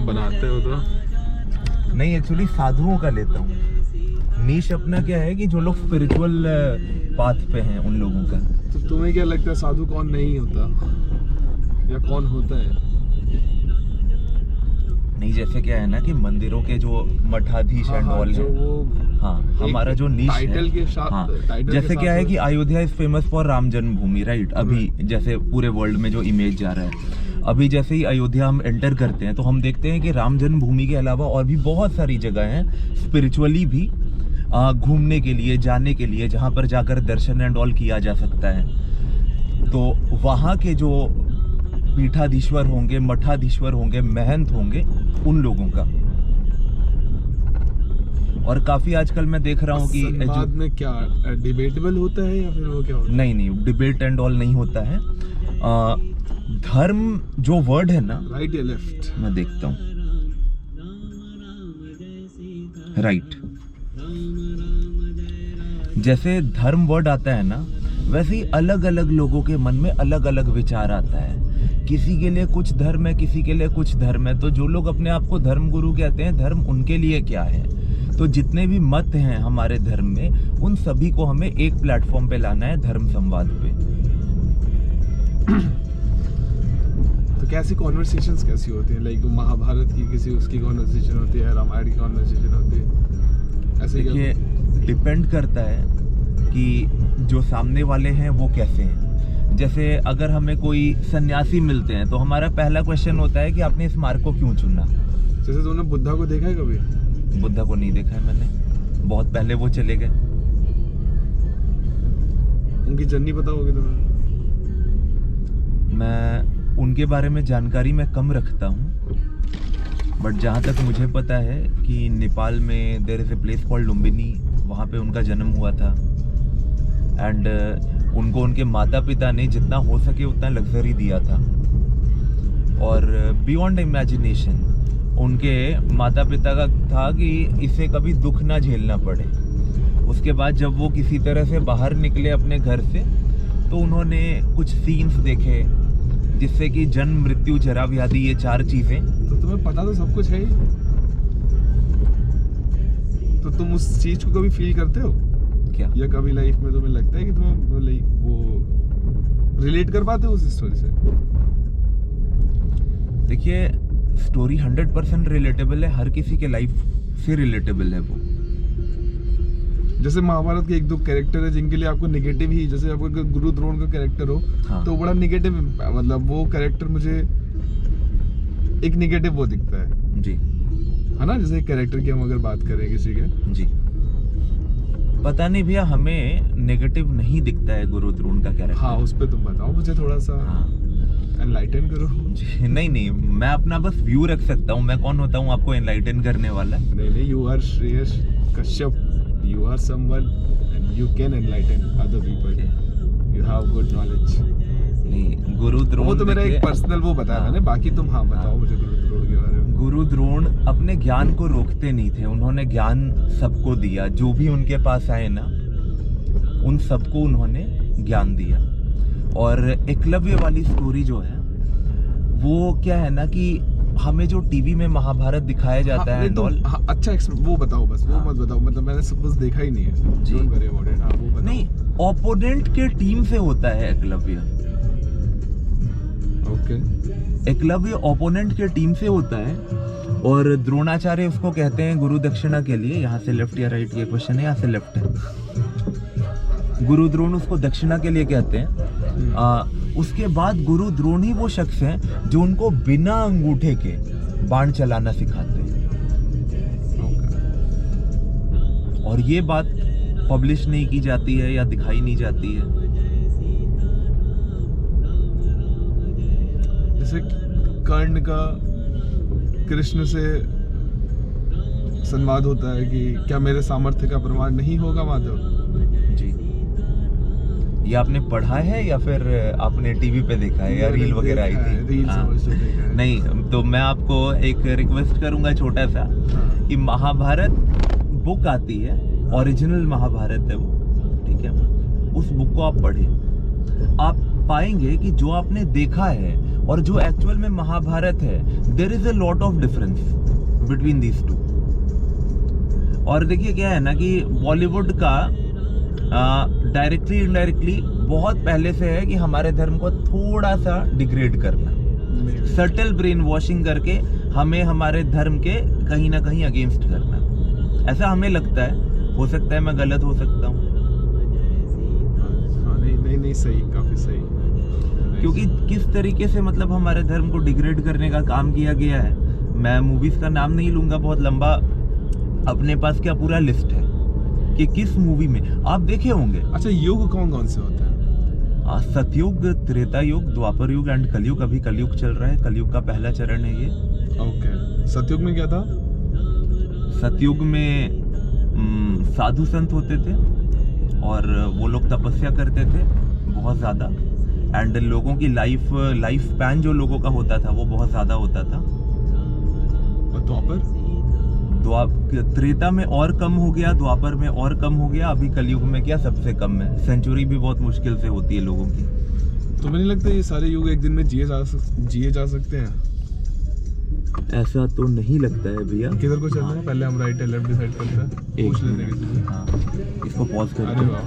बनाते हो तो? नहीं, एक्चुअली साधुओं का लेता हूँ। नीश अपना क्या है कि जो लोग स्पिरिचुअल पाथ पे हैं उन लोगों का। तो तुम्हें क्या लगता है साधु कौन नहीं होता या कौन होता है? नहीं, जैसे क्या है ना कि मंदिरों के जो मठाधीश एंड ऑल जो है, वो हाँ, हमारा जो नीश टाइटल के है, साथ, हाँ, टाइटल जैसे के क्या है साथ कि Ayodhya is famous for Ram Janmabhoomi, right? अभी जैसे पूरे वर्ल्ड में जो इमेज जा रहा है, अभी जैसे ही अयोध्या हम एंटर करते हैं तो हम देखते हैं कि राम जन्मभूमि के अलावा और भी बहुत सारी जगह हैं स्पिरिचुअली भी घूमने के लिए, जाने के लिए, जहाँ पर जाकर दर्शन एंड ऑल किया जा सकता है। तो वहाँ के जो पीठाधीश्वर होंगे, मठाधीश्वर होंगे, महंत होंगे, उन लोगों का। और काफी आजकल मैं देख रहा हूँ कि संवाद में क्या डिबेटेबल होता है या फिर वो क्या होता है? नहीं, डिबेट एंड ऑल नहीं होता है। धर्म जो वर्ड है ना, राइट या लेफ्ट? मैं देखता हूँ, राइट। जैसे धर्म वर्ड आता है ना, वैसे ही अलग अलग लोगों के मन में अलग अलग विचार आता है। किसी के लिए कुछ धर्म है, किसी के लिए कुछ धर्म है। तो जो लोग अपने आप को धर्म गुरु कहते हैं, धर्म उनके लिए क्या है? तो जितने भी मत हैं हमारे धर्म में, उन सभी को हमें एक प्लेटफॉर्म पे लाना है, धर्म संवाद पे। तो कैसी कॉन्वर्सेशंस कैसी होती हैं? लाइक महाभारत की किसी उसकी कॉन्वर्सेशन होती है, रामायण की कॉन्वर्सेशन होती है, ऐसे? देखिए, डिपेंड करता है कि जो सामने वाले हैं वो कैसे हैं। जैसे अगर हमें कोई सन्यासी मिलते हैं तो हमारा पहला क्वेश्चन होता है कि आपने इस मार्ग को क्यों चुना? जैसे तुमने बुद्धा को देखा है कभी? बुद्धा को नहीं देखा है मैंने, बहुत पहले वो चले गए। उनकी जर्नी पता होगी तुम्हें? मैं उनके बारे में जानकारी मैं कम रखता हूँ, बट जहाँ तक मुझे पता है कि नेपाल में there is a place called Lumbini, वहाँ पे उनका जन्म हुआ था। एंड उनको उनके माता पिता ने जितना हो सके उतना लग्जरी दिया था, और बियॉन्ड इमेजिनेशन उनके माता पिता का था कि इसे कभी दुख ना झेलना पड़े। उसके बाद जब वो किसी तरह से बाहर निकले अपने घर से, तो उन्होंने कुछ सीन्स देखे जिससे कि जन्म, मृत्यु, जरा, व्याधि, ये 4 चीजें। तो तुम्हें पता तो सब कुछ है ही, तो तुम उस चीज को कभी फील करते हो क्या? या कभी लाइफ में तुम्हें लगता है कि तुम्हें लाइक वो रिलेट कर पाते हो उस स्टोरी से? देखिए, स्टोरी 100% रिलेटेबल है, हर किसी के लाइफ से रिलेटेबल है वो। जैसे महाभारत के 1-2 कैरेक्टर है जिनके लिए आपको नेगेटिव ही, जैसे आपको गुरु द्रोण का कैरेक्टर हो, हाँ। तो बड़ा नेगेटिव, मतलब वो कैरेक्टर मुझे एक नेगेटिव वो दिखता है जी, है ना? जैसे कैरेक्टर की हम अगर बात करें किसी के, जी, पता नहीं भैया, हमें नेगेटिव नहीं दिखता है गुरु द्रोण का कैरेक्टर। हाँ, उस पे तुम बताओ मुझे थोड़ा सा, हाँ एनलाइटन करो। जी, नहीं, मैं अपना बस व्यू रख सकता हूँ। मैं कौन होता हूँ आपको एनलाइटन करने वाला? नहीं, you are Shreyas Kashyap, you are someone and you can enlighten other people. You have good knowledge. नहीं, गुरु द्रोण, वो तो मेरा एक पर्सनल वो बताया मैंने, बाकी तुम हाँ बताओ मुझे गुरु द्रोण के बारे में। गुरु द्रोण अपने ज्ञान को रोकते नहीं थे, उन्होंने ज्ञान सबको दिया। जो भी उनके पास आए ना, उन सबको उन्होंने ज्ञान दिया। और एकलव्य वाली स्टोरी जो है वो क्या है ना कि हमें जो टीवी में महाभारत दिखाया जाता है तो अच्छा वो बताओ, बस वो मत बताओ, मतलब मैंने सपोज देखा ही नहीं है। Don't worry about it, वो बताओ। नहीं, ओपोनेंट के टीम से होता है एकलव्य। ओके, एकलव्य ओपोनेंट के टीम से होता है, और द्रोणाचार्य उसको कहते हैं गुरु दक्षिणा के लिए। यहाँ से लेफ्ट या राइट ये क्वेश्चन है, यहाँ से लेफ्ट है। गुरु द्रोण उसको दक्षिणा के लिए कहते हैं। उसके बाद गुरु द्रोण ही वो शख्स हैं जो उनको बिना अंगूठे के बाण चलाना सिखाते हैं। और ये बात पब्लिश नहीं की जाती है या दिखाई नहीं जाती है। जैसे कर्ण का कृष्ण से संवाद होता है कि क्या मेरे सामर्थ्य का प्रमाण नहीं होगा माधव? जी, ये आपने पढ़ा है या फिर आपने टीवी पे देखा है या रील वगैरह आई थी? नहीं, तो मैं आपको एक रिक्वेस्ट करूंगा छोटा सा, कि महाभारत बुक आती है, ओरिजिनल महाभारत है वो, ठीक है? उस बुक को आप पढ़ें, आप पाएंगे कि जो आपने देखा है और जो एक्चुअल में महाभारत है, there is a lot of difference between these two. और देखिए क्या है ना कि बॉलीवुड का डायरेक्टली इनडायरेक्टली बहुत पहले से है कि हमारे धर्म को थोड़ा सा डिग्रेड करना, सटल ब्रेन वॉशिंग करके हमें हमारे धर्म के कहीं ना कहीं अगेंस्ट करना, ऐसा हमें लगता है। हो सकता है मैं गलत हो सकता हूँ, हाँ, नहीं सही, काफी सही। क्योंकि किस तरीके से मतलब हमारे धर्म को डिग्रेड करने का काम किया गया है। मैं मूवीज का नाम नहीं लूंगा, बहुत लंबा अपने पास क्या पूरा लिस्ट है कि किस मूवी में आप देखे होंगे। अच्छा, युग कौन कौन से होते हैं? सतयुग, त्रेता युग, द्वापर युग एंड कलयुग। अभी कलयुग चल रहा है, कलयुग का पहला चरण है ये। ओके, सतयुग में क्या था? सतयुग में साधु संत होते थे और वो लोग तपस्या करते थे बहुत ज़्यादा, एंड लोगों की लाइफ स्पैन जो लोगों का होता था वो बहुत ज़्यादा होता था। और द्वापर? त्रेता में और कम हो गया, द्वापर में और कम हो गया, अभी कलयुग में क्या सबसे कम है। सेंचुरी भी बहुत मुश्किल से होती है लोगों की। तो मुझे नहीं लगता ये सारे युग एक दिन में जिए जा सकते हैं। ऐसा तो नहीं लगता है भैया। किधर को चलना है? पहले हम राइट या लेफ्ट डिसाइड करते हैं। एक पूछ लेते हैं किसी से। हाँ, इसको पॉज कर अरे वाह।